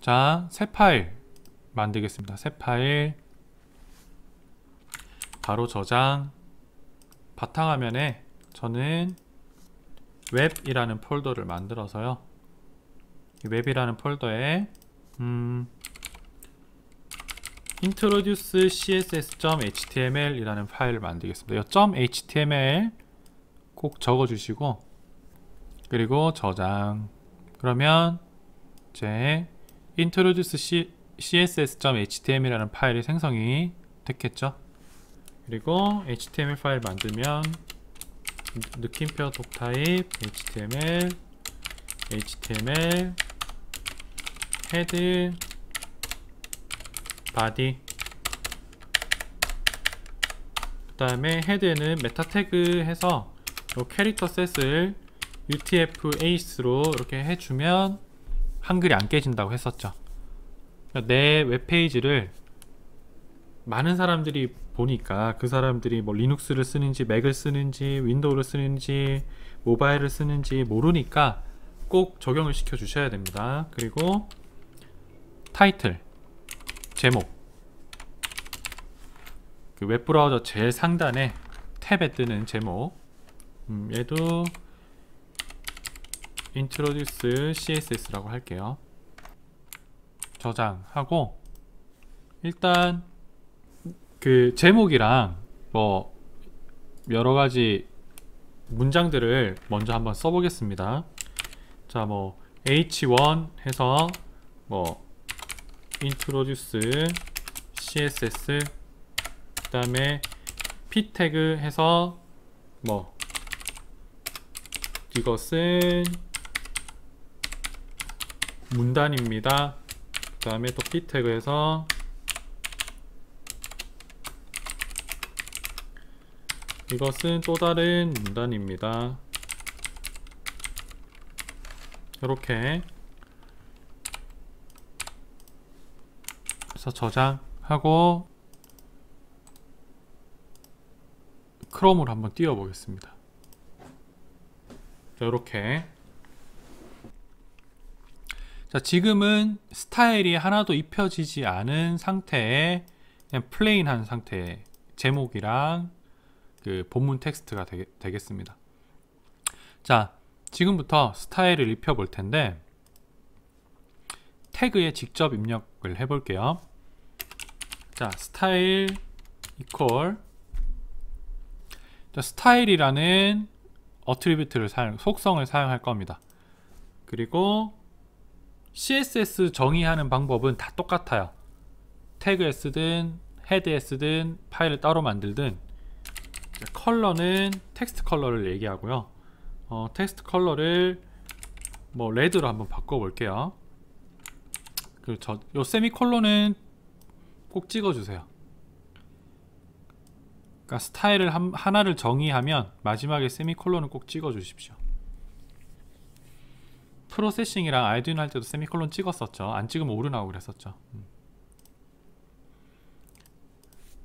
자, 새 파일 만들겠습니다. 새 파일 바로 저장. 바탕화면에 저는 웹이라는 폴더를 만들어서요, 이 웹이라는 폴더에 introduce css.html 이라는 파일을 만들겠습니다. 이 .html 꼭 적어주시고, 그리고 저장. 그러면 이제 introduce css.html 이라는 파일이 생성이 됐겠죠. 그리고 html 파일 만들면 느낌표 독타입 html 헤드 바디, 그 다음에 헤드에는 메타 태그 해서 요 캐릭터 셋을 utf-ace로 이렇게 해주면 한글이 안 깨진다고 했었죠. 내 웹페이지를 많은 사람들이 보니까 그 사람들이 뭐 리눅스를 쓰는지 맥을 쓰는지 윈도우를 쓰는지 모바일을 쓰는지 모르니까 꼭 적용을 시켜 주셔야 됩니다. 그리고 타이틀, 제목, 그 웹브라우저 제일 상단에 탭에 뜨는 제목, 얘도 introduce css라고 할게요. 저장하고, 일단 그 제목이랑 뭐 여러가지 문장들을 먼저 한번 써보겠습니다. 자, 뭐 h1 해서 뭐 introduce css, 그 다음에 p 태그 해서 뭐 이것은 문단입니다. 그 다음에 또 p 태그 해서 이것은 또 다른 문단입니다. 이렇게 해서 저장하고 크롬으로 한번 띄워 보겠습니다. 이렇게. 자, 지금은 스타일이 하나도 입혀지지 않은 상태에 그냥 플레인한 상태의 제목이랑 그 본문 텍스트가 되겠습니다. 자, 지금부터 스타일을 입혀 볼 텐데 태그에 직접 입력을 해 볼게요. 자, 스타일 이퀄, 스타일이라는 어트리뷰트를 속성을 사용할 겁니다. 그리고 CSS 정의하는 방법은 다 똑같아요. 태그에 쓰든 헤드에 쓰든 파일을 따로 만들든. 컬러는 텍스트 컬러를 얘기하고요. 텍스트 컬러를 뭐 레드로 한번 바꿔 볼게요. 그리고 요 세미콜론은 꼭 찍어 주세요. 그러니까 스타일을 하나를 정의하면 마지막에 세미콜론을 꼭 찍어 주십시오. 프로세싱이랑 아이디노 할 때도 세미콜론 찍었었죠. 안 찍으면 오류 나오고 그랬었죠.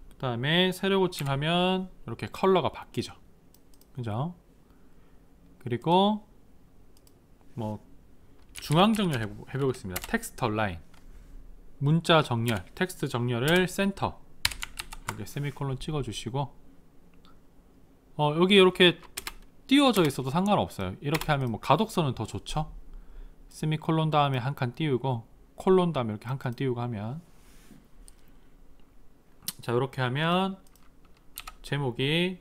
그 다음에 세로 고침하면 이렇게 컬러가 바뀌죠. 그죠? 그리고 뭐 중앙 정렬 해보겠습니다. 텍스트 얼라인, 문자 정렬, 텍스트 정렬을 센터, 이렇게 세미콜론 찍어주시고, 여기 이렇게 띄워져 있어도 상관없어요. 이렇게 하면 뭐 가독선은 더 좋죠. 세미콜론 다음에 한 칸 띄우고 콜론 다음에 이렇게 한 칸 띄우고 하면, 자, 이렇게 하면 제목이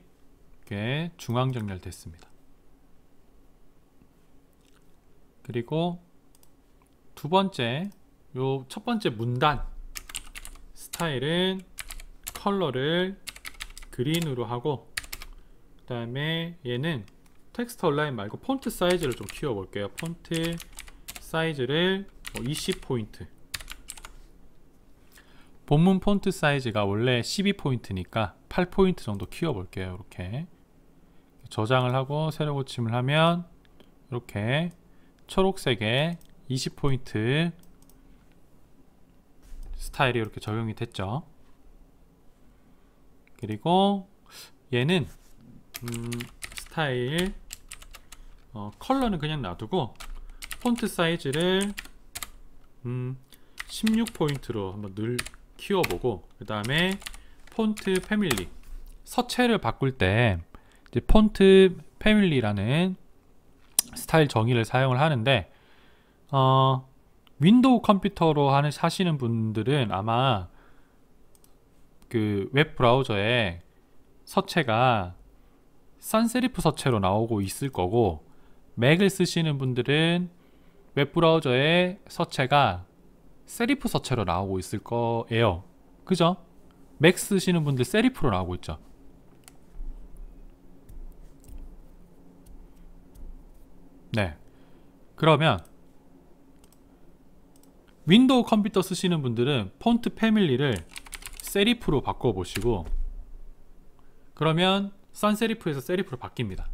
이렇게 중앙 정렬 됐습니다. 그리고 두 번째, 요 첫 번째 문단 스타일은 컬러를 그린으로 하고, 그 다음에 얘는 텍스트 얼라인 말고 폰트 사이즈를 좀 키워 볼게요. 폰트 사이즈를 20포인트. 본문 폰트 사이즈가 원래 12포인트니까 8포인트 정도 키워 볼게요. 이렇게 저장을 하고 세로 고침을 하면 이렇게 초록색에 20포인트 스타일이 이렇게 적용이 됐죠. 그리고 얘는 스타일 컬러는 그냥 놔두고 폰트 사이즈를 16포인트로 한번 늘 키워보고, 그 다음에 폰트 패밀리, 서체를 바꿀 때 이제 폰트 패밀리라는 스타일 정의를 사용을 하는데, 윈도우 컴퓨터로 하시는 분들은 아마 그 웹 브라우저에 서체가 산세리프 서체로 나오고 있을 거고, 맥을 쓰시는 분들은 웹 브라우저에 서체가 세리프 서체로 나오고 있을 거예요. 그죠? 맥 쓰시는 분들 세리프로 나오고 있죠. 네. 그러면 윈도우 컴퓨터 쓰시는 분들은 폰트 패밀리를 세리프로 바꿔보시고, 그러면 산세리프에서 세리프로 바뀝니다.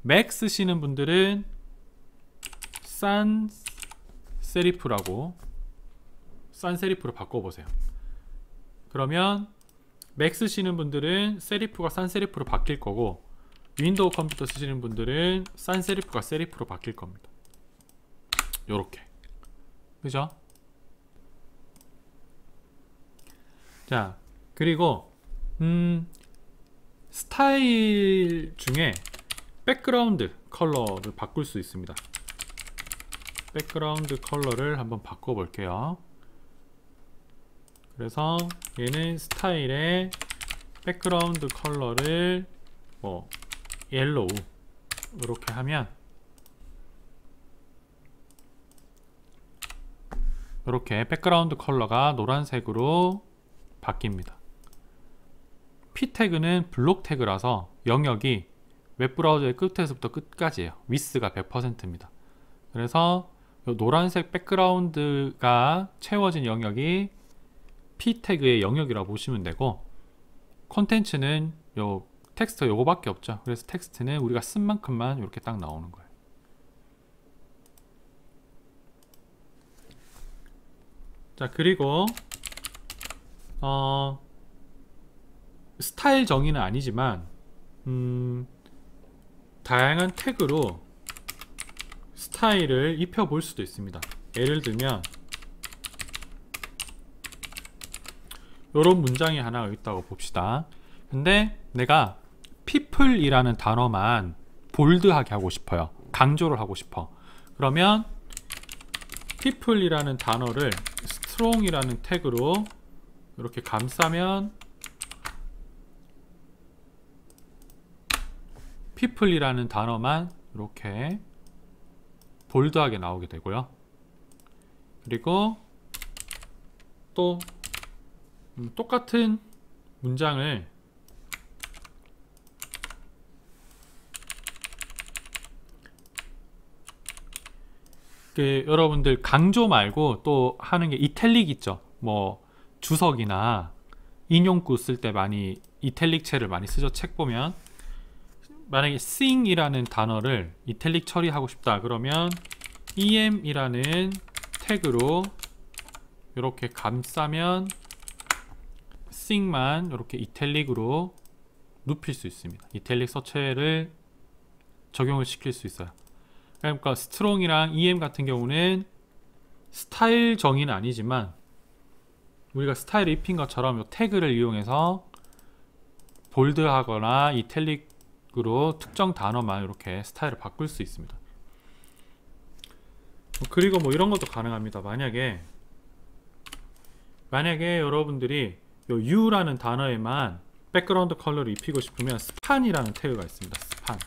맥 쓰시는 분들은 산세리프로 바꿔보세요. 그러면 맥 쓰시는 분들은 세리프가 산세리프로 바뀔 거고, 윈도우 컴퓨터 쓰시는 분들은 산세리프가 세리프로 바뀔 겁니다. 요렇게. 그죠? 자, 그리고 스타일 중에 백그라운드 컬러를 바꿀 수 있습니다. 백그라운드 컬러를 한번 바꿔 볼게요. 그래서 얘는 스타일의 백그라운드 컬러를 뭐 옐로우 이렇게 하면 이렇게 백그라운드 컬러가 노란색으로 바뀝니다. P 태그는 블록 태그라서 영역이 웹브라우저의 끝에서부터 끝까지예요. 위스가 100%입니다. 그래서 이 노란색 백그라운드가 채워진 영역이 P 태그의 영역이라고 보시면 되고, 콘텐츠는 요 텍스트 요거밖에 없죠. 그래서 텍스트는 우리가 쓴 만큼만 이렇게 딱 나오는 거예요. 자, 그리고 스타일 정의는 아니지만 다양한 태그로 스타일을 입혀 볼 수도 있습니다. 예를 들면 요런 문장이 하나가 있다고 봅시다. 근데 내가 people 이라는 단어만 볼드하게 하고 싶어요. 강조를 하고 싶어. 그러면 people 이라는 단어를 strong 이라는 태그로 이렇게 감싸면 people 이라는 단어만 이렇게 볼드하게 나오게 되고요. 그리고 또 똑같은 문장을 여러분들 강조 말고 또 하는 게 이탈릭 있죠. 뭐 주석이나 인용구 쓸 때 많이 이탈릭체를 많이 쓰죠. 책 보면 만약에 sing 이라는 단어를 이탈릭 처리하고 싶다 그러면 em 이라는 태그로 이렇게 감싸면 sing만 이렇게 이탈릭으로 눕힐 수 있습니다. 이탈릭 서체를 적용을 시킬 수 있어요. 그러니까 strong이랑 em 같은 경우는 스타일 정의는 아니지만 우리가 스타일을 입힌 것처럼 이 태그를 이용해서 볼드하거나 이탈릭으로 특정 단어만 이렇게 스타일을 바꿀 수 있습니다. 그리고 뭐 이런 것도 가능합니다. 만약에 여러분들이 요 U라는 단어에만 백그라운드 컬러를 입히고 싶으면 span이라는 태그가 있습니다. span.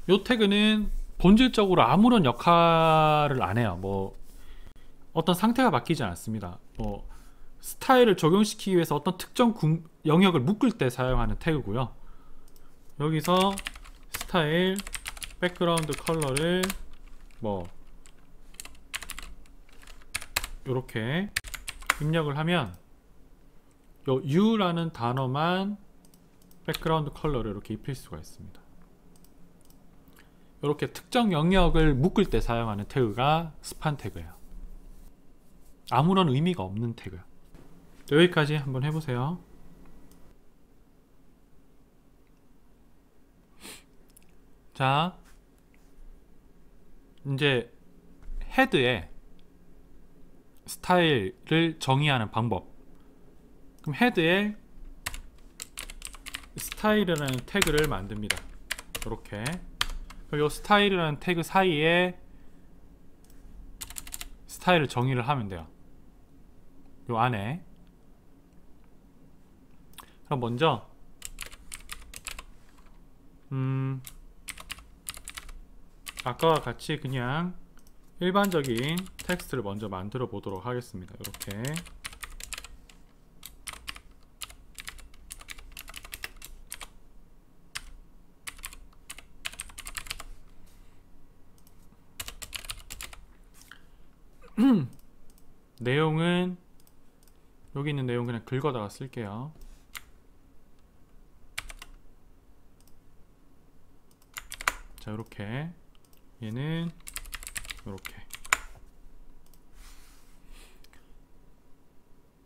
요 태그는 본질적으로 아무런 역할을 안 해요. 뭐 어떤 상태가 바뀌지 않습니다. 뭐 스타일을 적용시키기 위해서 어떤 특정 영역을 묶을 때 사용하는 태그고요. 여기서 스타일 백그라운드 컬러를 뭐 이렇게 입력을 하면 요 U라는 단어만 백그라운드 컬러를 이렇게 입힐 수가 있습니다. 이렇게 특정 영역을 묶을 때 사용하는 태그가 스판 태그예요. 아무런 의미가 없는 태그예요. 여기까지 한번 해보세요. 자, 이제 헤드에 스타일을 정의하는 방법. 그럼 헤드에 스타일이라는 태그를 만듭니다. 이렇게. 그리고 이 스타일이라는 태그 사이에 스타일을 정의를 하면 돼요. 요 안에. 그럼 먼저 아까와 같이 그냥 일반적인 텍스트를 먼저 만들어 보도록 하겠습니다. 이렇게. 내용은 여기 있는 내용 그냥 긁어다가 쓸게요. 자, 이렇게. 얘는 이렇게.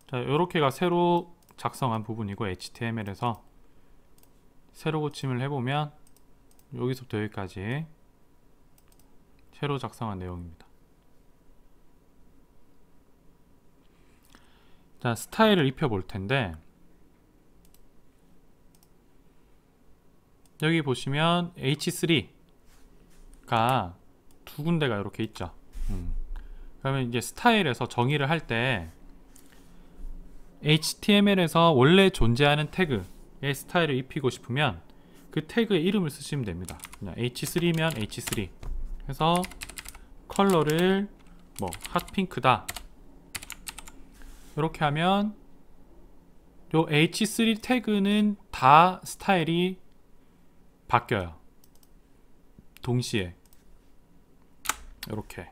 자, 이렇게가 새로 작성한 부분이고, HTML에서 새로 고침을 해보면 여기서부터 여기까지 새로 작성한 내용입니다. 자, 스타일을 입혀 볼 텐데, 여기 보시면 H3가 두 군데가 이렇게 있죠. 그러면 이제 스타일에서 정의를 할 때 HTML에서 원래 존재하는 태그에 스타일을 입히고 싶으면 그 태그의 이름을 쓰시면 됩니다. 그냥 H3면 H3 해서 컬러를 뭐 핫핑크다 이렇게 하면 요 H3 태그는 다 스타일이 바뀌어요. 동시에 이렇게.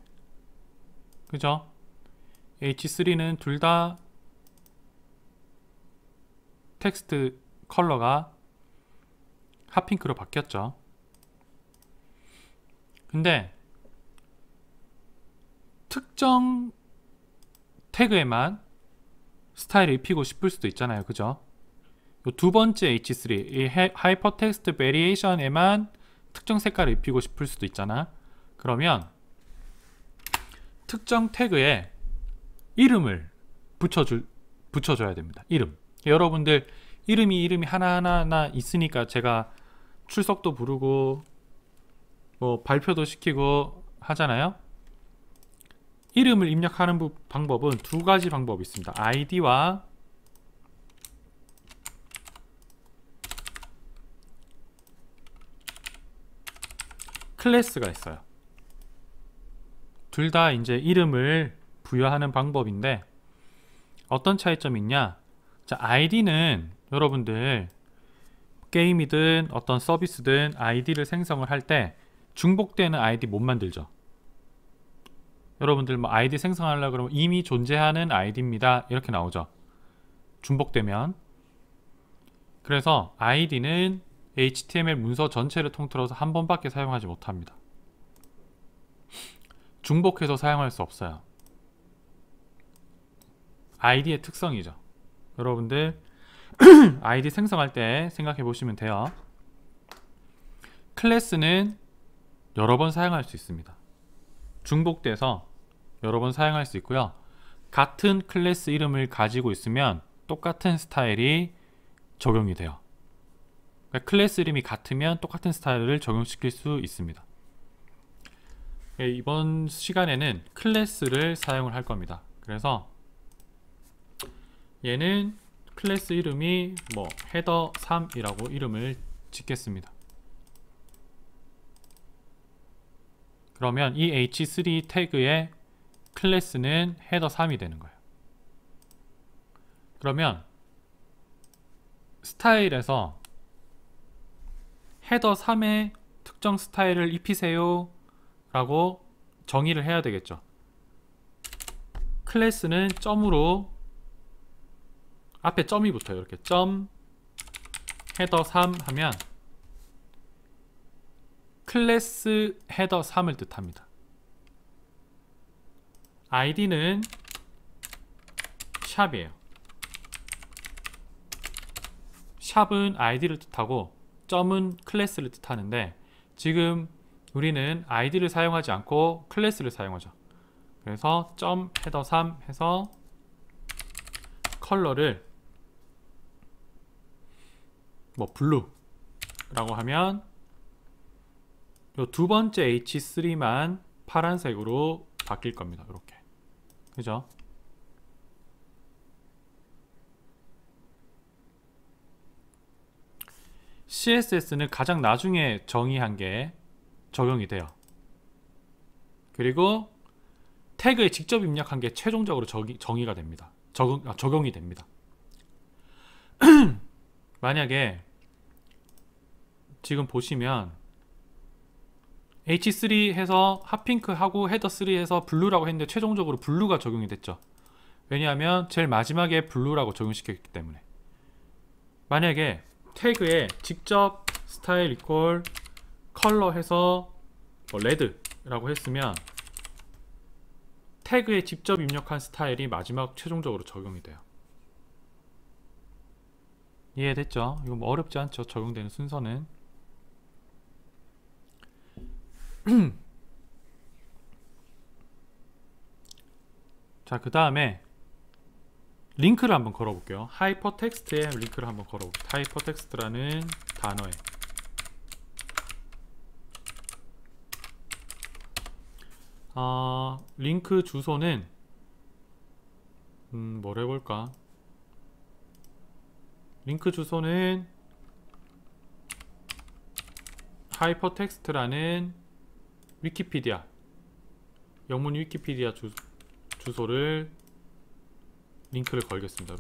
그죠? H3는 둘 다 텍스트 컬러가 핫핑크로 바뀌었죠. 근데 특정 태그에만 스타일을 입히고 싶을 수도 있잖아요. 그죠? 요 두 번째 H3, 이 하이퍼텍스트 베리에이션에만 특정 색깔을 입히고 싶을 수도 있잖아. 그러면 특정 태그에 이름을 붙여줘야 됩니다. 이름. 여러분들 이름이 하나하나 있으니까 제가 출석도 부르고 뭐 발표도 시키고 하잖아요. 이름을 입력하는 방법은 두 가지 방법이 있습니다. id와 클래스가 있어요. 둘 다 이제 이름을 부여하는 방법인데 어떤 차이점이 있냐? 자, id는 여러분들 게임이든 어떤 서비스든 id를 생성을 할 때 중복되는 id 못 만들죠. 여러분들 뭐 id 생성하려고 그러면 이미 존재하는 id입니다 이렇게 나오죠. 중복되면. 그래서 id는 HTML 문서 전체를 통틀어서 한 번밖에 사용하지 못합니다. 중복해서 사용할 수 없어요. id의 특성이죠. 여러분들 id 생성할 때 생각해 보시면 돼요. 클래스는 여러 번 사용할 수 있습니다. 중복돼서 여러 번 사용할 수 있고요. 같은 클래스 이름을 가지고 있으면 똑같은 스타일이 적용이 돼요. 그러니까 클래스 이름이 같으면 똑같은 스타일을 적용시킬 수 있습니다. 이번 시간에는 클래스를 사용을 할 겁니다. 그래서 얘는 클래스 이름이 뭐 header3이라고 이름을 짓겠습니다. 그러면 이 h3 태그의 클래스는 header3이 되는 거예요. 그러면 스타일에서 header3에 특정 스타일을 입히세요 라고 정의를 해야 되겠죠. 클래스는 점으로 앞에 점이 붙어요. 이렇게 점 header3 하면 클래스 header3을 뜻합니다. id는 샵이에요. 샵은 id를 뜻하고 점은 클래스를 뜻하는데 지금 우리는 id를 사용하지 않고 클래스를 사용하죠. 그래서 점 헤더 3 해서 컬러를 뭐 블루라고 하면 요 두 번째 H3만 파란색으로 바뀔 겁니다. 이렇게. 그죠? CSS는 가장 나중에 정의한 게 적용이 돼요. 그리고 태그에 직접 입력한 게 최종적으로 정의가 됩니다. 적용이 됩니다. 만약에 지금 보시면 H3 해서 핫핑크 하고 헤더 3 해서 블루라고 했는데 최종적으로 블루가 적용이 됐죠. 왜냐하면 제일 마지막에 블루라고 적용시켰기 때문에. 만약에 태그에 직접 스타일 이퀄 컬러 해서 뭐 레드라고 했으면 태그에 직접 입력한 스타일이 마지막 최종적으로 적용이 돼요. 이해됐죠? 이거 뭐 어렵지 않죠? 적용되는 순서는. 자, 그 다음에 링크를 한번 걸어볼게요. 하이퍼텍스트에 링크를 한번 걸어볼게요. 하이퍼텍스트라는 단어에 링크 주소는 뭘 해볼까? 링크 주소는 하이퍼텍스트라는 위키피디아 영문 위키피디아 주소를 링크를 걸겠습니다.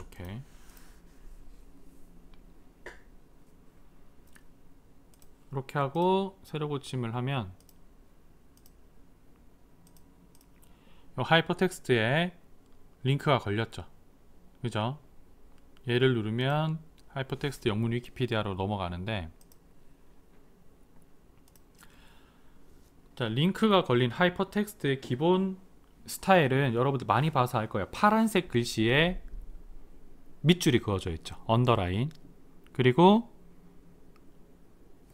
이렇게 하고 세로 고침을 하면 이 하이퍼텍스트에 링크가 걸렸죠. 그죠? 얘를 누르면 하이퍼텍스트 영문 위키피디아로 넘어가는데, 자, 링크가 걸린 하이퍼텍스트의 기본 스타일은 여러분들 많이 봐서 알 거예요. 파란색 글씨에 밑줄이 그어져 있죠. 언더라인. 그리고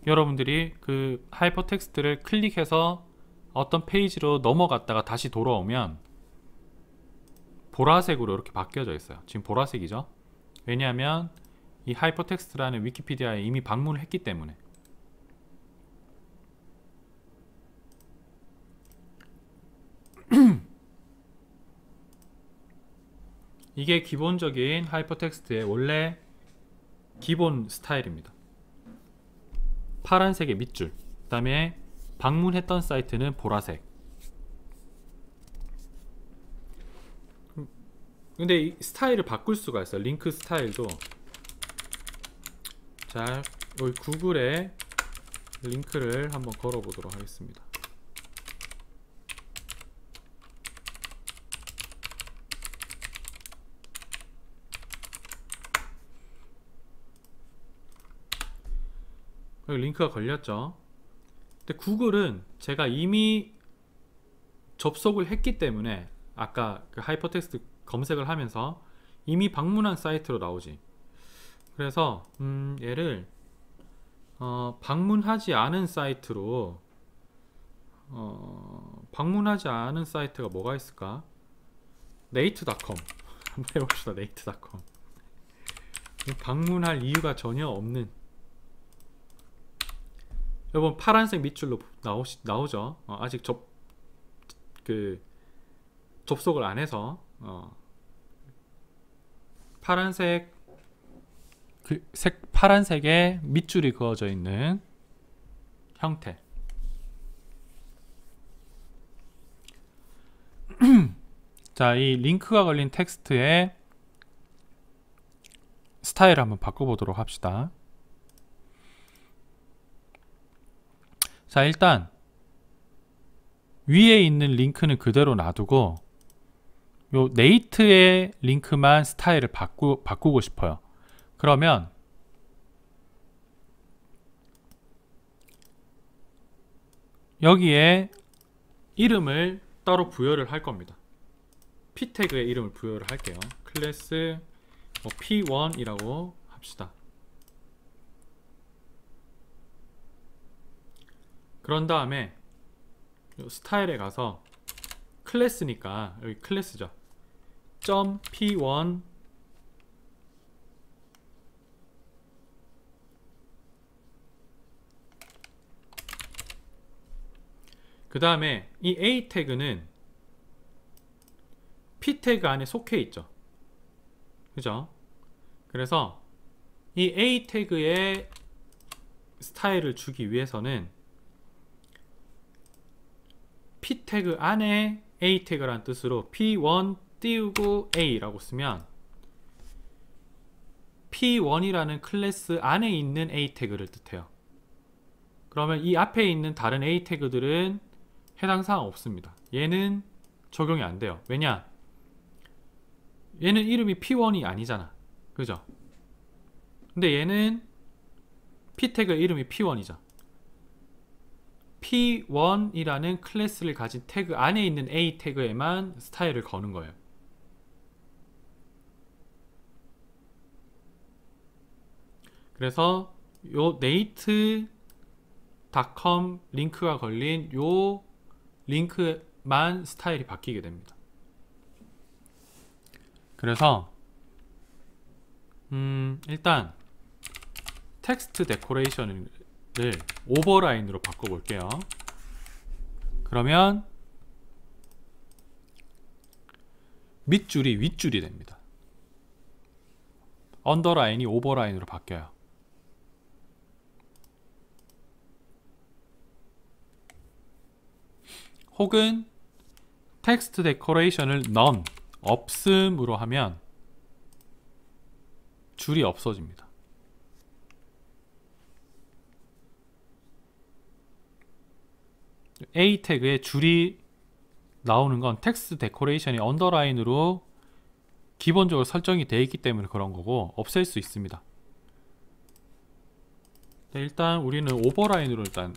여러분들이 그 하이퍼텍스트를 클릭해서 어떤 페이지로 넘어갔다가 다시 돌아오면 보라색으로 이렇게 바뀌어져 있어요. 지금 보라색이죠. 왜냐하면 이 하이퍼텍스트라는 위키피디아에 이미 방문을 했기 때문에. 이게 기본적인 하이퍼텍스트의 원래 기본 스타일입니다. 파란색의 밑줄, 그 다음에 방문했던 사이트는 보라색. 근데 이 스타일을 바꿀 수가 있어요. 링크 스타일도. 자, 여기 구글에 링크를 한번 걸어 보도록 하겠습니다. 여기 링크가 걸렸죠. 근데 구글은 제가 이미 접속을 했기 때문에 아까 그 하이퍼텍스트 검색을 하면서 이미 방문한 사이트로 나오지. 그래서 얘를 방문하지 않은 사이트로 방문하지 않은 사이트가 뭐가 있을까? 네이트닷컴 한번 해봅시다. 네이트닷컴. 방문할 이유가 전혀 없는, 여러분 파란색 밑줄로 나오죠. 아직 접속을 안 해서 파란색에 밑줄이 그어져 있는 형태. 자, 이 링크가 걸린 텍스트의 스타일을 한번 바꿔보도록 합시다. 자, 일단 위에 있는 링크는 그대로 놔두고 요 네이트의 링크만 스타일을 바꾸고 싶어요. 그러면 여기에 이름을 따로 부여를 할 겁니다. p 태그에 이름을 부여를 할게요. 클래스 p1이라고 합시다. 그런 다음에 요 스타일에 가서 클래스니까 여기 클래스죠. .p1 그 다음에 이 A 태그는 P 태그 안에 속해 있죠. 그죠? 그래서 이 A 태그의 스타일을 주기 위해서는 P 태그 안에 A 태그란 뜻으로 P1 띄우고 A라고 쓰면 P1이라는 클래스 안에 있는 A 태그를 뜻해요. 그러면 이 앞에 있는 다른 A 태그들은 해당 사항 없습니다. 얘는 적용이 안 돼요. 왜냐? 얘는 이름이 P1이 아니잖아. 그죠? 근데 얘는 P 태그 이름이 P1이죠. P1이라는 클래스를 가진 태그 안에 있는 A 태그에만 스타일을 거는 거예요. 그래서 요 native.com 링크가 걸린 요 링크만 스타일이 바뀌게 됩니다. 그래서 일단 텍스트 데코레이션을 오버라인으로 바꿔볼게요. 그러면 밑줄이 윗줄이 됩니다. 언더라인이 오버라인으로 바뀌어요. 혹은 텍스트 데코레이션을 none, 없음으로 하면 줄이 없어집니다. A 태그에 줄이 나오는 건 텍스트 데코레이션이 언더라인으로 기본적으로 설정이 되어 있기 때문에 그런 거고 없앨 수 있습니다. 네, 일단 우리는 오버라인으로 일단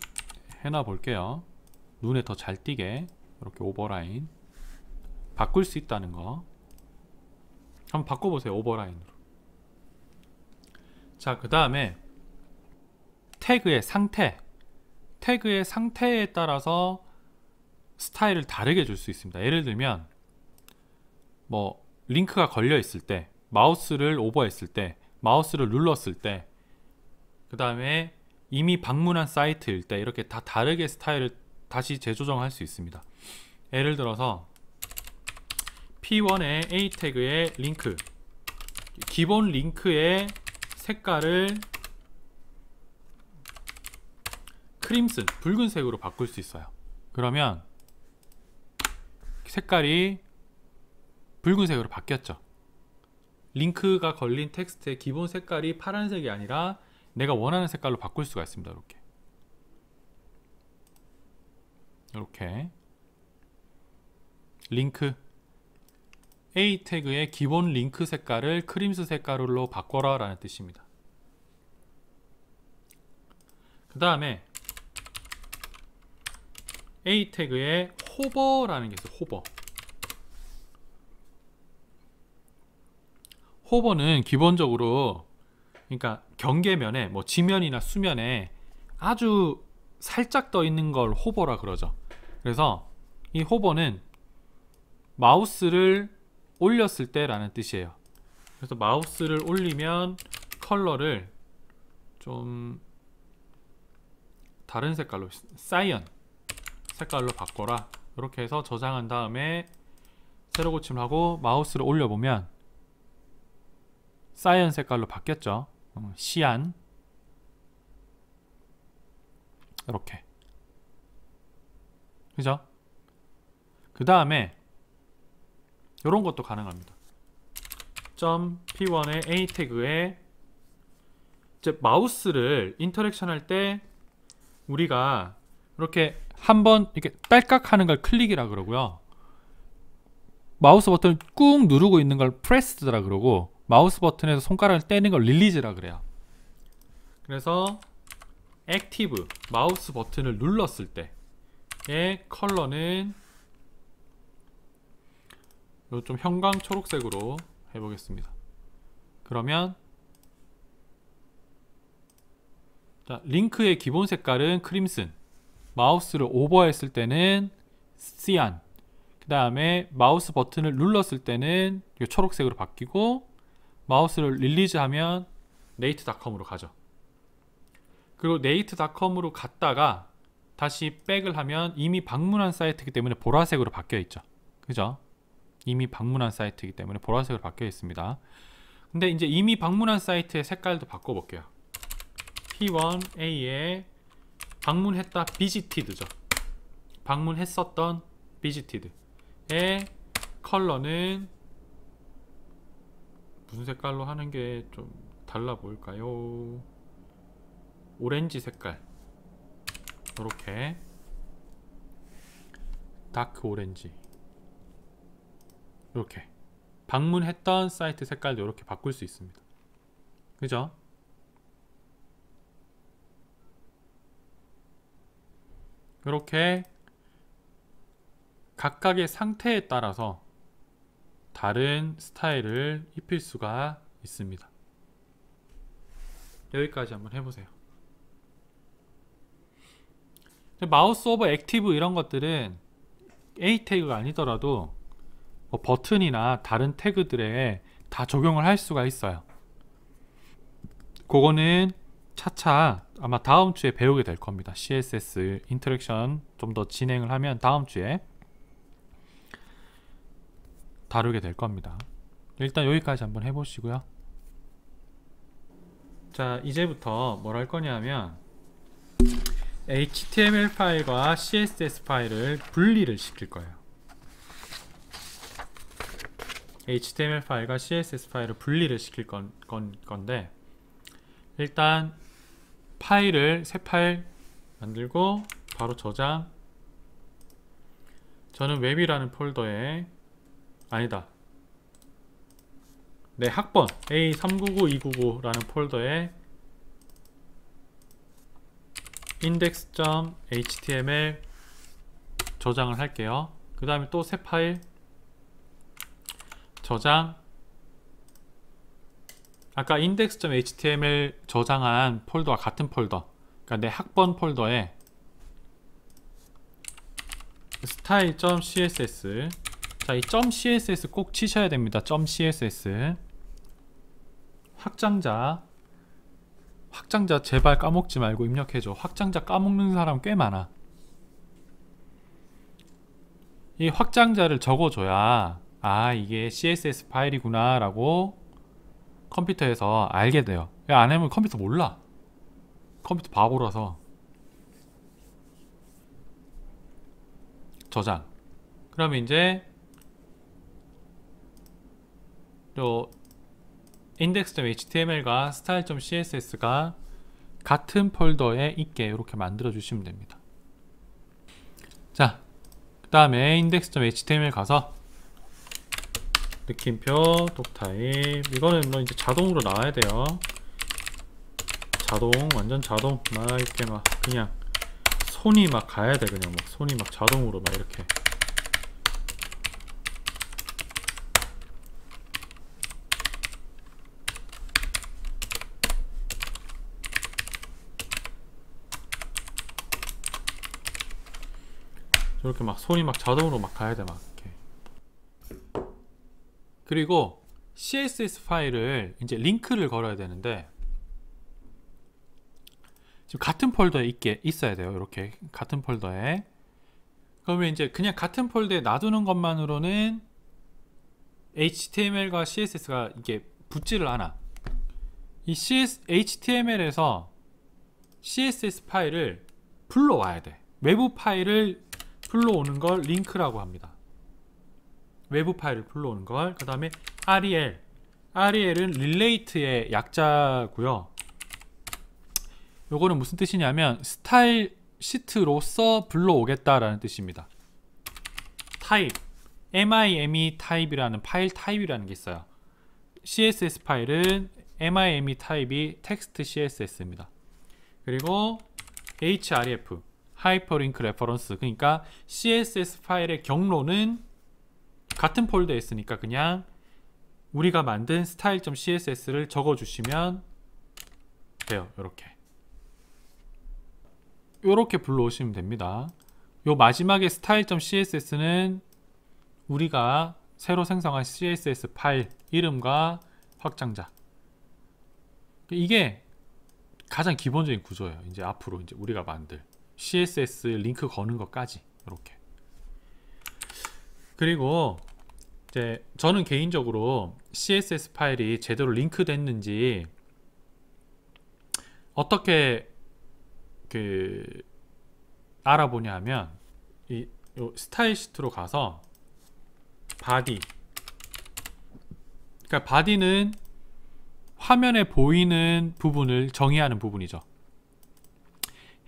해놔 볼게요. 눈에 더 잘 띄게 이렇게 오버라인 바꿀 수 있다는 거 한번 바꿔보세요. 오버라인으로. 자, 그 다음에 태그의 상태에 따라서 스타일을 다르게 줄 수 있습니다. 예를 들면 뭐 링크가 걸려 있을 때, 마우스를 오버했을 때, 마우스를 눌렀을 때, 그 다음에 이미 방문한 사이트일 때 이렇게 다 다르게 스타일을 다시 재조정할 수 있습니다. 예를 들어서 P1의 A 태그의 링크, 기본 링크의 색깔을 크림슨, 붉은색으로 바꿀 수 있어요. 그러면 색깔이 붉은색으로 바뀌었죠. 링크가 걸린 텍스트의 기본 색깔이 파란색이 아니라 내가 원하는 색깔로 바꿀 수가 있습니다. 이렇게 링크 A 태그의 기본 링크 색깔을 크림스 색깔로 바꿔라 라는 뜻입니다. 그 다음에 A 태그에 호버라는 게 있어요. 호버는 기본적으로 그러니까 경계면에 뭐 지면이나 수면에 아주 살짝 떠 있는 걸 호버라 그러죠. 그래서 이 호버는 마우스를 올렸을 때 라는 뜻이에요. 그래서 마우스를 올리면 컬러를 좀 다른 색깔로, 사이언 색깔로 바꿔라. 이렇게 해서 저장한 다음에 새로 고침을 하고 마우스를 올려보면 사이언 색깔로 바뀌었죠. 시안 이렇게, 그죠? 그 다음에 이런 것도 가능합니다. .p1의 A 태그에 이제 마우스를 인터랙션 할 때 우리가 이렇게 한번 이렇게 딸깍 하는 걸 클릭이라 그러고요. 마우스 버튼을 꾹 누르고 있는 걸 프레스드라 그러고, 마우스 버튼에서 손가락을 떼는 걸 릴리즈라 그래요. 그래서 액티브 마우스 버튼을 눌렀을 때의 컬러는 좀 형광 초록색으로 해보겠습니다. 그러면 자, 링크의 기본 색깔은 크림슨, 마우스를 오버했을 때는 시안, 그 다음에 마우스 버튼을 눌렀을 때는 이 초록색으로 바뀌고 마우스를 릴리즈하면 네이트닷컴으로 가죠. 그리고 네이트닷컴으로 갔다가 다시 백을 하면 이미 방문한 사이트이기 때문에 보라색으로 바뀌어 있죠. 그죠? 이미 방문한 사이트이기 때문에 보라색으로 바뀌어 있습니다. 근데 이제 이미 방문한 사이트의 색깔도 바꿔볼게요. P1A에 방문했다 visited죠. 방문했었던 visited의 컬러는 무슨 색깔로 하는 게 좀 달라 보일까요? 오렌지 색깔, 이렇게 다크 오렌지, 이렇게 방문했던 사이트 색깔도 이렇게 바꿀 수 있습니다. 그죠? 이렇게 각각의 상태에 따라서 다른 스타일을 입힐 수가 있습니다. 여기까지 한번 해보세요. 마우스 오버 액티브 이런 것들은 A 태그가 아니더라도 뭐 버튼이나 다른 태그들에 다 적용을 할 수가 있어요. 그거는 차차 아마 다음 주에 배우게 될 겁니다. CSS 인터랙션 좀 더 진행을 하면 다음 주에 다루게 될 겁니다. 일단 여기까지 한번 해보시고요. 자, 이제부터 뭘 할 거냐면 HTML 파일과 CSS 파일을 분리를 시킬 거예요. HTML 파일과 CSS 파일을 분리를 시킬 건데, 일단 파일을 새 파일 만들고 바로 저장. 저는 웹이라는 폴더에, 아니다, 내 학번 A399299라는 폴더에 index.html 저장을 할게요. 그 다음에 또 새 파일 저장. 아까 index.html 저장한 폴더와 같은 폴더, 그러니까 내 학번 폴더에 style.css. 자, 이 .css 꼭 치셔야 됩니다. .css 확장자 제발 까먹지 말고 입력해줘. 확장자 까먹는 사람 꽤 많아. 이 확장자를 적어줘야 아, 이게 CSS 파일이구나 라고 컴퓨터에서 알게 돼요. 안 하면 컴퓨터 몰라. 컴퓨터 바보라서. 저장. 그러면 이제 index.html과 style.css가 같은 폴더에 있게 이렇게 만들어 주시면 됩니다. 자, 그 다음에 index.html 가서 느낌표 독타입, 이거는 뭐 이제 자동으로 나와야 돼요. 자동, 완전 자동. 막 이렇게 막 그냥 손이 막 가야 돼. 그냥 막 손이 막 자동으로 막 이렇게. 이렇게 막 손이 막 자동으로 막 가야 돼. 막 이렇게. 그리고 CSS 파일을 이제 링크를 걸어야 되는데, 지금 같은 폴더에 있어야 돼요. 이렇게 같은 폴더에. 그러면 이제 그냥 같은 폴더에 놔두는 것만으로는 HTML과 CSS가 이게 붙지를 않아. 이 HTML에서 CSS 파일을 불러와야 돼. 외부 파일을 불러오는 걸 링크라고 합니다. 외부 파일을 불러오는 걸. 그 다음에 REL은 relate의 약자고요. 요거는 무슨 뜻이냐면 스타일 시트로서 불러오겠다라는 뜻입니다. 타입, MIME 타입이라는 파일 타입이라는 게 있어요. CSS 파일은 MIME 타입이 텍스트 CSS입니다. 그리고 href, 하이퍼링크 레퍼런스, 그러니까 CSS 파일의 경로는 같은 폴더에 있으니까 그냥 우리가 만든 style.css를 적어주시면 돼요. 요렇게 불러오시면 됩니다. 요 마지막에 style.css는 우리가 새로 생성한 CSS 파일 이름과 확장자. 이게 가장 기본적인 구조예요. 이제 앞으로 이제 우리가 만들 CSS 링크 거는 것까지 이렇게. 그리고 이제 저는 개인적으로 CSS 파일이 제대로 링크 됐는지 어떻게 알아보냐 하면 이 스타일 시트로 가서 바디, 그러니까 바디는 화면에 보이는 부분을 정의하는 부분이죠.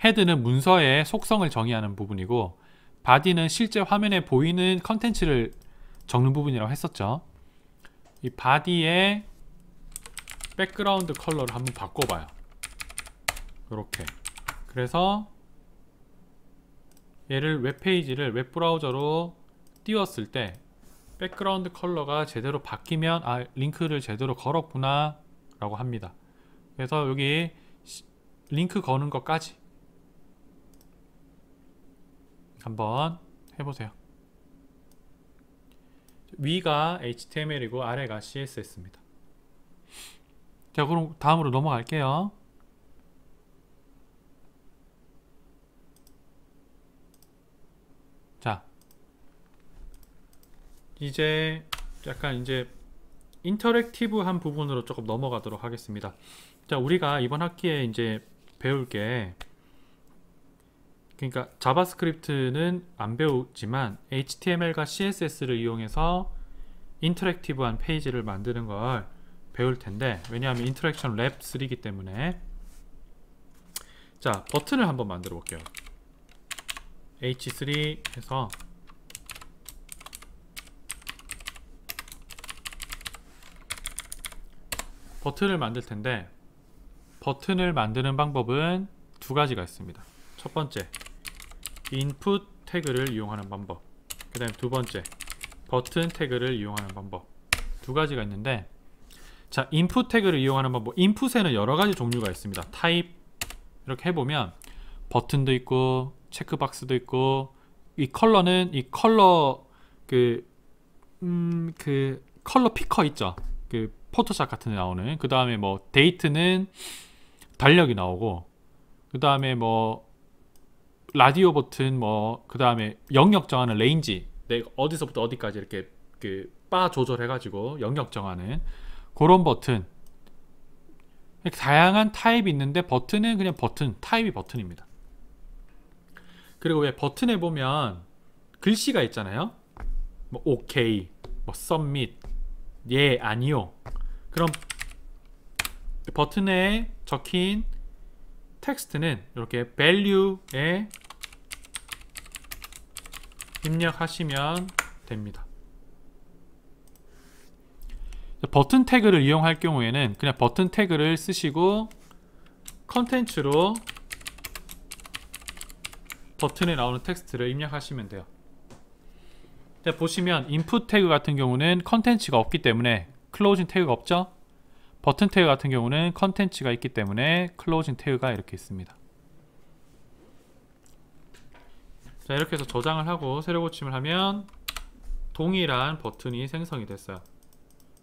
헤드는 문서의 속성을 정의하는 부분이고, 바디는 실제 화면에 보이는 컨텐츠를 적는 부분이라고 했었죠. 이 바디의 백그라운드 컬러를 한번 바꿔봐요. 이렇게. 그래서 얘를 웹페이지를 웹브라우저로 띄웠을 때 백그라운드 컬러가 제대로 바뀌면 아, 링크를 제대로 걸었구나 라고 합니다. 그래서 여기 링크 거는 것까지 한번 해보세요. 위가 HTML이고 아래가 CSS입니다. 자, 그럼 다음으로 넘어갈게요. 자, 이제 약간 이제 인터랙티브한 부분으로 조금 넘어가도록 하겠습니다. 자, 우리가 이번 학기에 이제 배울 게, 그러니까 자바스크립트는 안 배우지만 HTML과 CSS를 이용해서 인터랙티브한 페이지를 만드는 걸 배울 텐데, 왜냐하면 인터랙션 랩 3이기 때문에. 자, 버튼을 한번 만들어 볼게요. H3 해서 버튼을 만들 텐데, 버튼을 만드는 방법은 두 가지가 있습니다. 첫 번째, 인풋 태그를 이용하는 방법. 그 다음에 두 번째, 버튼 태그를 이용하는 방법. 두 가지가 있는데, 자, 인풋 태그를 이용하는 방법. 인풋에는 여러 가지 종류가 있습니다. 타입 이렇게 해보면 버튼도 있고 체크박스도 있고, 이 컬러는 이 컬러 컬러 피커 있죠. 포토샵 같은 데 나오는. 그 다음에 뭐 데이트는 달력이 나오고, 그 다음에 뭐 라디오 버튼, 뭐 그 다음에 영역 정하는 레인지, 내가 어디서부터 어디까지 이렇게 바 조절해 가지고 영역 정하는 그런 버튼. 다양한 타입이 있는데 버튼은 그냥 버튼, 타입이 버튼입니다. 그리고 왜 버튼에 보면 글씨가 있잖아요. 뭐 오케이, 뭐 submit, 예, 아니요. 그럼 버튼에 적힌 텍스트는 이렇게 value에 입력하시면 됩니다. 버튼 태그를 이용할 경우에는 그냥 버튼 태그를 쓰시고 컨텐츠로 버튼에 나오는 텍스트를 입력하시면 돼요. 자, 보시면 인풋 태그 같은 경우는 컨텐츠가 없기 때문에 클로징 태그가 없죠. 버튼 태그 같은 경우는 컨텐츠가 있기 때문에 클로징 태그가 이렇게 있습니다. 자, 이렇게 해서 저장을 하고 새로 고침을 하면 동일한 버튼이 생성이 됐어요.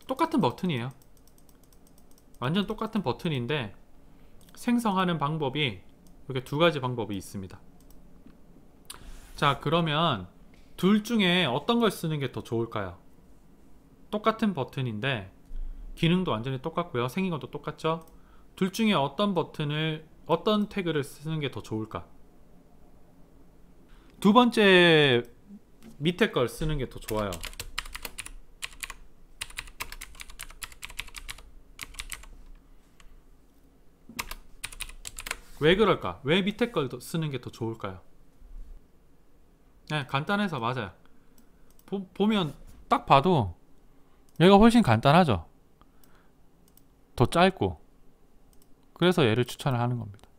똑같은 버튼이에요. 완전 똑같은 버튼인데 생성하는 방법이 이렇게 두 가지 방법이 있습니다. 자, 그러면 둘 중에 어떤 걸 쓰는 게 더 좋을까요? 똑같은 버튼인데 기능도 완전히 똑같고요. 생긴 것도 똑같죠? 둘 중에 어떤 버튼을, 어떤 태그를 쓰는 게 더 좋을까? 두 번째 밑에 걸 쓰는 게 더 좋아요. 왜 그럴까? 왜 밑에 걸 쓰는 게 더 좋을까요? 네, 간단해서 맞아요. 보면 딱 봐도 얘가 훨씬 간단하죠. 더 짧고. 그래서 얘를 추천을 하는 겁니다.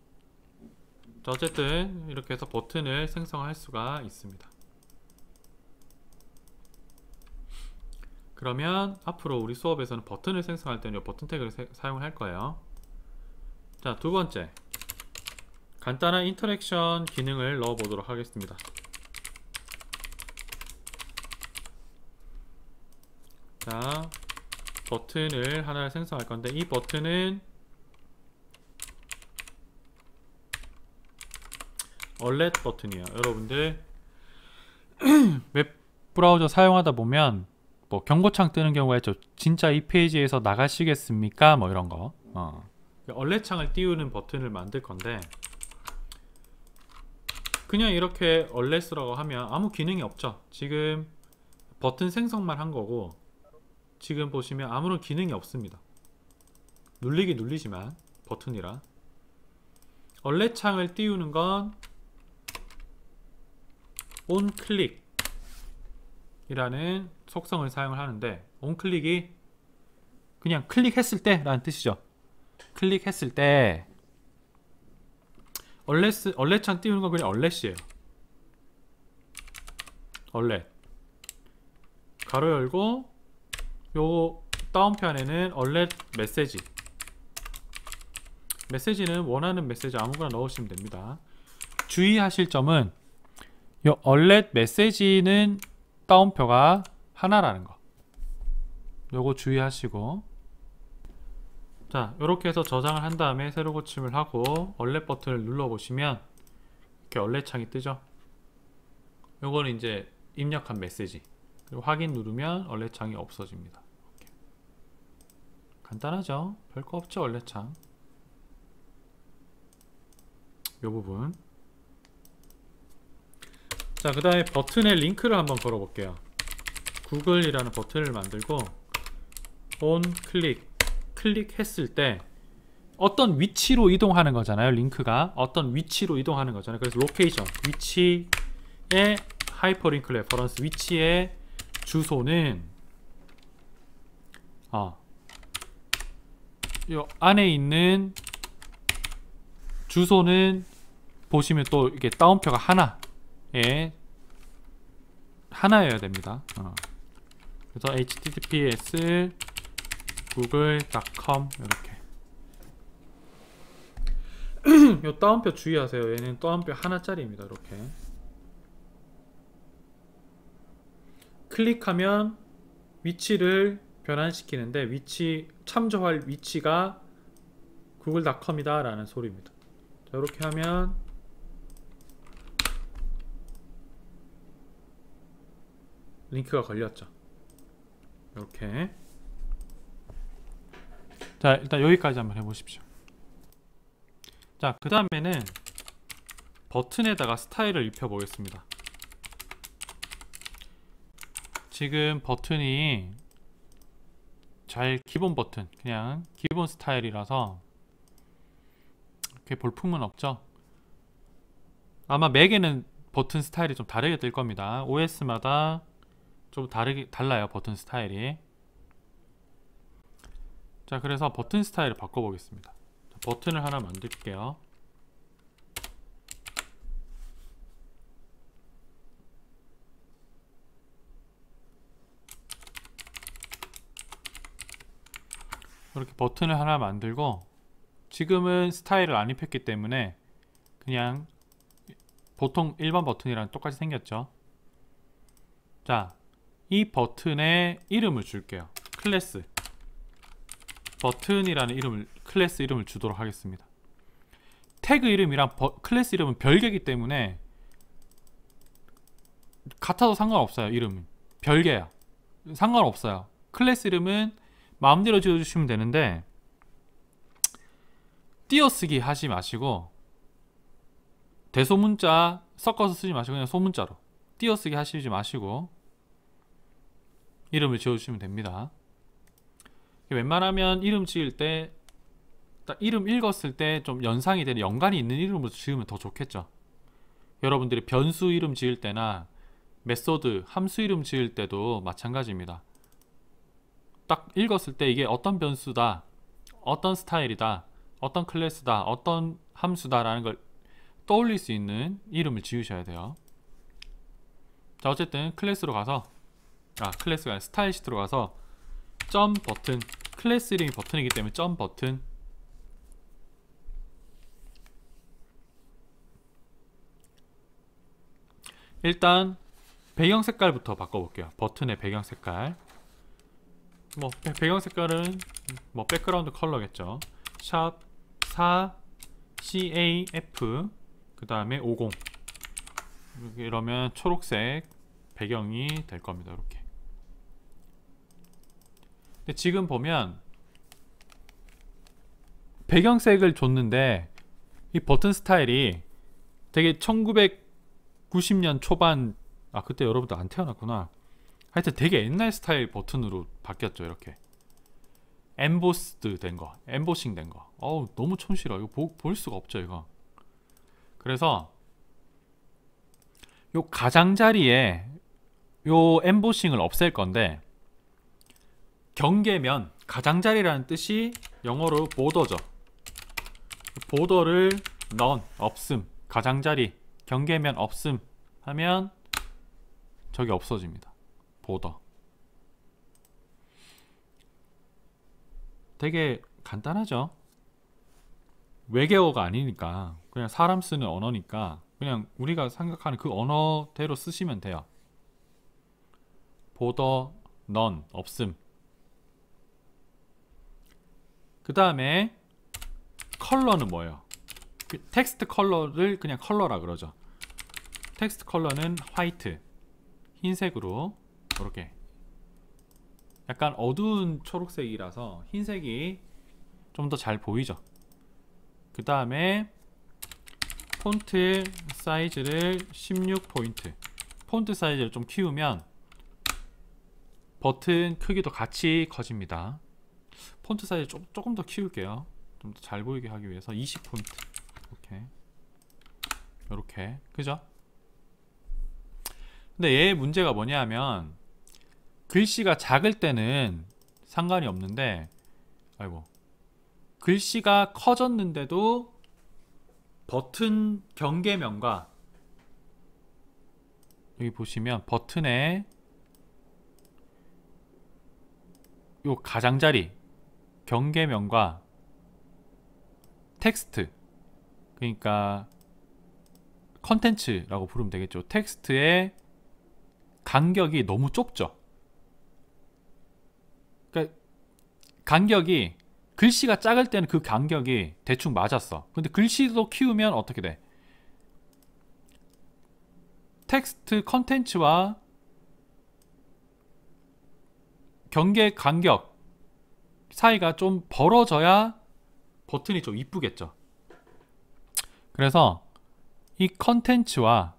자, 어쨌든 이렇게 해서 버튼을 생성할 수가 있습니다. 그러면 앞으로 우리 수업에서는 버튼을 생성할 때는 이 버튼 태그를 사용을 할 거예요. 자, 두 번째, 간단한 인터랙션 기능을 넣어 보도록 하겠습니다. 자, 버튼을 하나 생성할 건데, 이 버튼은 얼렛 버튼이에요. 여러분들 웹 브라우저 사용하다 보면 뭐 경고창 뜨는 경우가 있죠. 진짜 이 페이지에서 나가시겠습니까? 뭐 이런 거. 얼렛창을 띄우는 버튼을 만들 건데, 그냥 이렇게 얼렛이라고 하면 아무 기능이 없죠. 지금 버튼 생성만 한 거고, 지금 보시면 아무런 기능이 없습니다. 눌리긴 눌리지만 버튼이라. 얼렛창을 띄우는 건 onClick 이라는 속성을 사용을 하는데, onClick이 그냥 클릭했을 때 라는 뜻이죠. 클릭했을 때 얼렛창 띄우는 건 그냥 얼렛이에요. 얼렛 가로 열고, 요 다운편에는 얼렛 메시지는 원하는 메시지 아무거나 넣으시면 됩니다. 주의하실 점은 요 얼렛 메시지는 다운표가 하나라는 거, 요거 주의하시고, 자, 요렇게 해서 저장을 한 다음에 새로 고침을 하고 얼렛 버튼을 눌러 보시면 이렇게 얼렛 창이 뜨죠. 요거는 이제 입력한 메시지, 그리고 확인 누르면 얼렛 창이 없어집니다. 이렇게. 간단하죠? 별거 없죠. 얼렛 창 요 부분. 자, 그 다음에 버튼에 링크를 한번 걸어 볼게요. 구글이라는 버튼을 만들고 onClick 클릭했을 때 어떤 위치로 이동하는 거잖아요. 링크가 어떤 위치로 이동하는 거잖아요. 그래서 로케이션, 위치의 하이퍼링크 레퍼런스, 위치의 주소는 요 안에 있는 주소는 보시면 또 이게 다운표가 하나여야 됩니다. 그래서 https google.com 이렇게. 요 다운표 주의하세요. 얘는 다운표 하나짜리입니다. 이렇게 클릭하면 위치를 변환시키는데, 참조할 위치가 google.com이다 라는 소리입니다. 자, 이렇게 하면 링크가 걸렸죠. 이렇게. 자, 일단 여기까지 한번 해보십시오. 자, 그 다음에는 버튼에다가 스타일을 입혀 보겠습니다. 지금 버튼이 기본 버튼, 그냥 기본 스타일이라서 이렇게 볼품은 없죠. 아마 맥에는 버튼 스타일이 좀 다르게 뜰 겁니다. OS마다 좀 달라요, 버튼 스타일이. 자, 그래서 버튼 스타일을 바꿔보겠습니다. 버튼을 하나 만들게요. 이렇게 버튼을 하나 만들고, 지금은 스타일을 안 입혔기 때문에 그냥 보통 일반 버튼이랑 똑같이 생겼죠. 자, 이 버튼에 이름을 줄게요. 클래스 버튼이라는 클래스 이름을 주도록 하겠습니다. 태그 이름이랑 클래스 이름은 별개이기 때문에 같아도 상관없어요. 이름은 별개야. 상관없어요. 클래스 이름은 마음대로 지어주시면 되는데, 띄어쓰기 하지 마시고, 대소문자 섞어서 쓰지 마시고 그냥 소문자로 띄어쓰기 하시지 마시고 이름을 지어주시면 됩니다. 웬만하면 이름 지을 때 딱 이름 읽었을 때 좀 연상이 되는, 연관이 있는 이름으로 지으면 더 좋겠죠. 여러분들이 변수 이름 지을 때나 메소드, 함수 이름 지을 때도 마찬가지입니다. 딱 읽었을 때 이게 어떤 변수다, 어떤 스타일이다, 어떤 클래스다, 어떤 함수다 라는 걸 떠올릴 수 있는 이름을 지으셔야 돼요. 자, 어쨌든 클래스로 가서, 클래스가 아니라 스타일 시트로 가서 점 버튼, 클래스 이름이 버튼이기 때문에 점 버튼, 일단 배경 색깔부터 바꿔볼게요. 버튼의 배경 색깔, 뭐 배경 색깔은 뭐 백그라운드 컬러겠죠. 샵 4 CAF 그 다음에 50 이러면 초록색 배경이 될 겁니다. 이렇게. 근데 지금 보면 배경색을 줬는데 이 버튼 스타일이 되게 1990년 초반, 아 그때 여러분들 안 태어났구나. 하여튼 되게 옛날 스타일 버튼으로 바뀌었죠. 이렇게 엠보스드 된거, 엠보싱 된거. 어우 너무 촌스러워. 이거 볼 수가 없죠 이거. 그래서 요 가장자리에 요 엠보싱을 없앨 건데, 경계면, 가장자리라는 뜻이 영어로 보더죠. 보더를 none, 없음, 가장자리, 경계면 없음 하면 저게 없어집니다. 보더. 되게 간단하죠. 외계어가 아니니까, 그냥 사람 쓰는 언어니까 그냥 우리가 생각하는 그 언어대로 쓰시면 돼요. 보더, none, 없음. 그 다음에 컬러는 뭐예요? 텍스트 컬러를 그냥 컬러라 그러죠. 텍스트 컬러는 화이트, 흰색으로 이렇게 약간 어두운 초록색이라서 흰색이 좀 더 잘 보이죠. 그 다음에 폰트 사이즈를 16포인트. 폰트 사이즈를 좀 키우면 버튼 크기도 같이 커집니다. 폰트 사이즈 조금 더 키울게요. 좀 더 잘 보이게 하기 위해서 20포인트. 이렇게 요렇게. 그죠? 근데 얘의 문제가 뭐냐면 글씨가 작을 때는 상관이 없는데, 아이고, 글씨가 커졌는데도 버튼 경계면과, 여기 보시면 버튼에 요 가장자리 경계면과 텍스트, 그러니까 컨텐츠라고 부르면 되겠죠. 텍스트의 간격이 너무 좁죠. 그러니까 간격이, 글씨가 작을 때는 그 간격이 대충 맞았어. 근데 글씨도 키우면 어떻게 돼? 텍스트 컨텐츠와 경계 간격 사이가 좀 벌어져야 버튼이 좀 이쁘겠죠. 그래서 이 컨텐츠와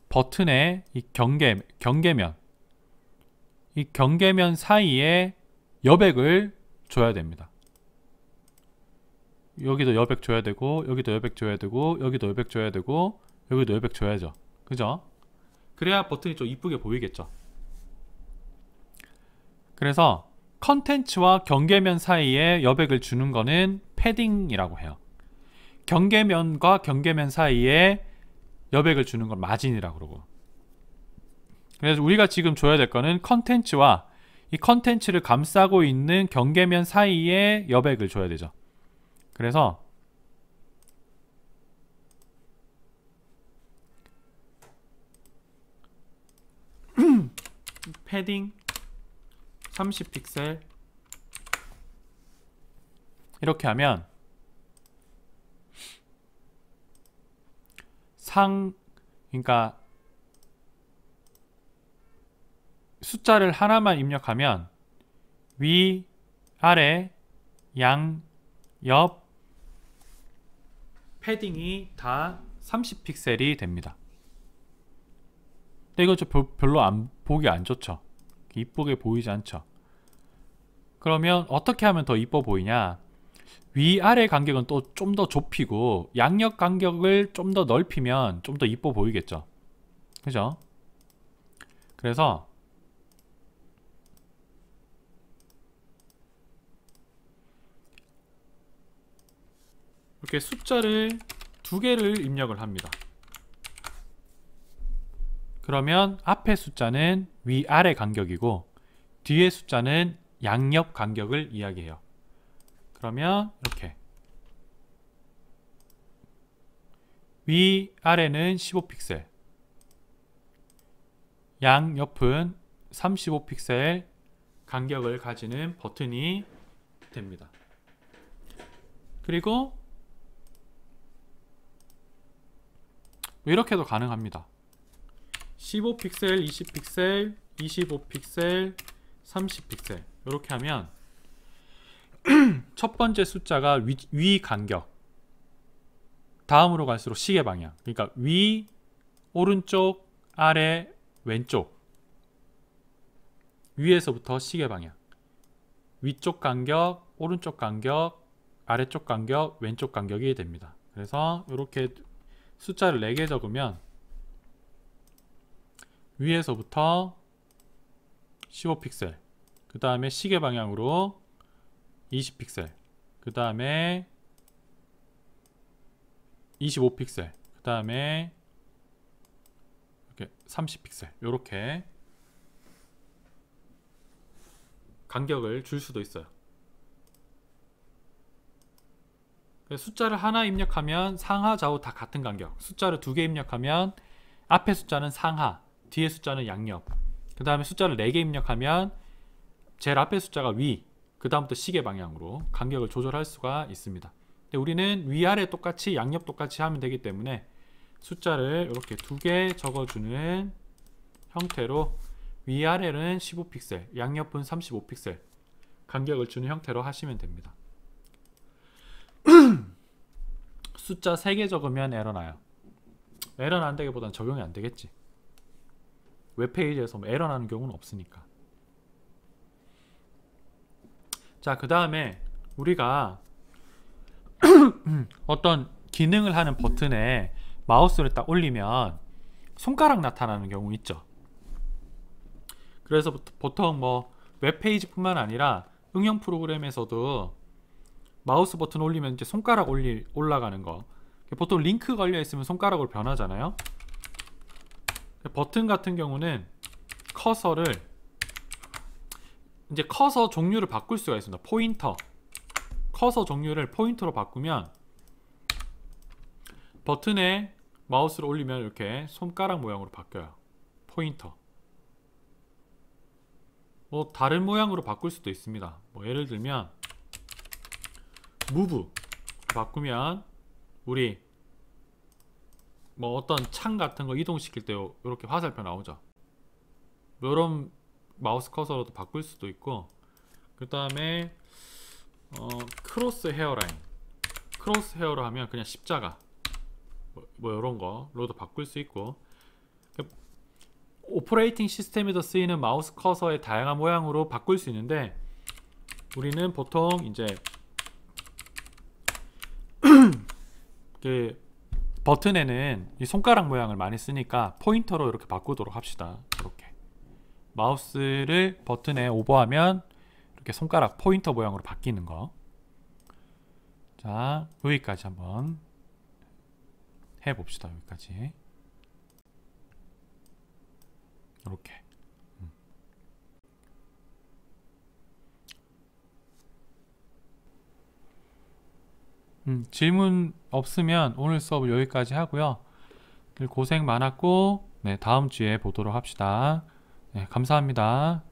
버튼의 이 경계면, 이 경계면 사이에 여백을 줘야 됩니다. 여기도 여백 줘야 되고, 여기도 여백 줘야 되고, 여기도 여백 줘야 되고, 여기도 여백 줘야죠. 그죠? 그래야 버튼이 좀 이쁘게 보이겠죠. 그래서 컨텐츠와 경계면 사이에 여백을 주는 거는 패딩이라고 해요. 경계면과 경계면 사이에 여백을 주는 건 마진이라고 그러고. 그래서 우리가 지금 줘야 될 거는 컨텐츠와 이 컨텐츠를 감싸고 있는 경계면 사이에 여백을 줘야 되죠. 그래서 패딩 30픽셀 이렇게 하면 그러니까 숫자를 하나만 입력하면 위, 아래, 양, 옆 패딩이 다 30픽셀이 됩니다. 근데 이거 좀 별로 보기 안 좋죠. 이쁘게 보이지 않죠. 그러면 어떻게 하면 더 이뻐 보이냐? 위아래 간격은 또 좀 더 좁히고 양옆 간격을 좀 더 넓히면 좀 더 이뻐 보이겠죠. 그죠? 그래서 이렇게 숫자를 2개를 입력을 합니다. 그러면 앞에 숫자는 위아래 간격이고 뒤에 숫자는 양옆 간격을 이야기해요. 그러면 이렇게 위아래는 15픽셀, 양옆은 35픽셀 간격을 가지는 버튼이 됩니다. 그리고 이렇게도 가능합니다. 15픽셀, 20픽셀, 25픽셀, 30픽셀 이렇게 하면 첫 번째 숫자가 위 간격, 다음으로 갈수록 시계 방향, 그러니까 위, 오른쪽, 아래, 왼쪽, 위에서부터 시계 방향, 위쪽 간격, 오른쪽 간격, 아래쪽 간격, 왼쪽 간격이 됩니다. 그래서 이렇게 숫자를 4개 적으면 위에서부터 15픽셀, 그 다음에 시계 방향으로 20픽셀, 그 다음에 25픽셀, 그 다음에 이렇게 30픽셀 이렇게 간격을 줄 수도 있어요. 숫자를 하나 입력하면 상하 좌우 다 같은 간격, 숫자를 2개 입력하면 앞에 숫자는 상하, 뒤에 숫자는 양옆, 그 다음에 숫자를 4개 입력하면 제일 앞에 숫자가 위, 그 다음부터 시계 방향으로 간격을 조절할 수가 있습니다. 근데 우리는 위아래 똑같이 양옆 똑같이 하면 되기 때문에 숫자를 이렇게 2개 적어주는 형태로 위아래는 15픽셀, 양옆은 35픽셀 간격을 주는 형태로 하시면 됩니다. 숫자 3개 적으면 에러 나요. 에러 난다기보다는 적용이 안 되겠지. 웹페이지에서 에러 나는 경우는 없으니까. 자, 그 다음에 우리가 어떤 기능을 하는 버튼에 마우스를 딱 올리면 손가락 나타나는 경우 있죠. 그래서 보통 뭐 웹페이지 뿐만 아니라 응용 프로그램에서도 마우스 버튼 올리면 이제 손가락 올라가는 거, 보통 링크 걸려 있으면 손가락으로 변하잖아요. 버튼 같은 경우는 커서를 이제 커서 종류를 바꿀 수가 있습니다. 포인터, 커서 종류를 포인터로 바꾸면 버튼에 마우스를 올리면 이렇게 손가락 모양으로 바뀌어요. 포인터. 뭐 다른 모양으로 바꿀 수도 있습니다. 뭐 예를 들면 무브 바꾸면 우리 뭐 어떤 창 같은 거 이동시킬 때 이렇게 화살표 나오죠. 이런 마우스 커서로도 바꿀 수도 있고, 그 다음에 크로스 헤어라인, 크로스 헤어로 하면 그냥 십자가 뭐 이런 거로도 바꿀 수 있고, 오퍼레이팅 시스템에서 쓰이는 마우스 커서의 다양한 모양으로 바꿀 수 있는데 우리는 보통 이제 그 버튼에는 이 손가락 모양을 많이 쓰니까 포인터로 이렇게 바꾸도록 합시다. 이렇게 마우스를 버튼에 오버하면 이렇게 손가락 포인터 모양으로 바뀌는 거. 자, 여기까지 한번 해봅시다. 여기까지 이렇게. 질문 없으면 오늘 수업을 여기까지 하고요. 고생 많았고, 네, 다음 주에 보도록 합시다. 네, 감사합니다.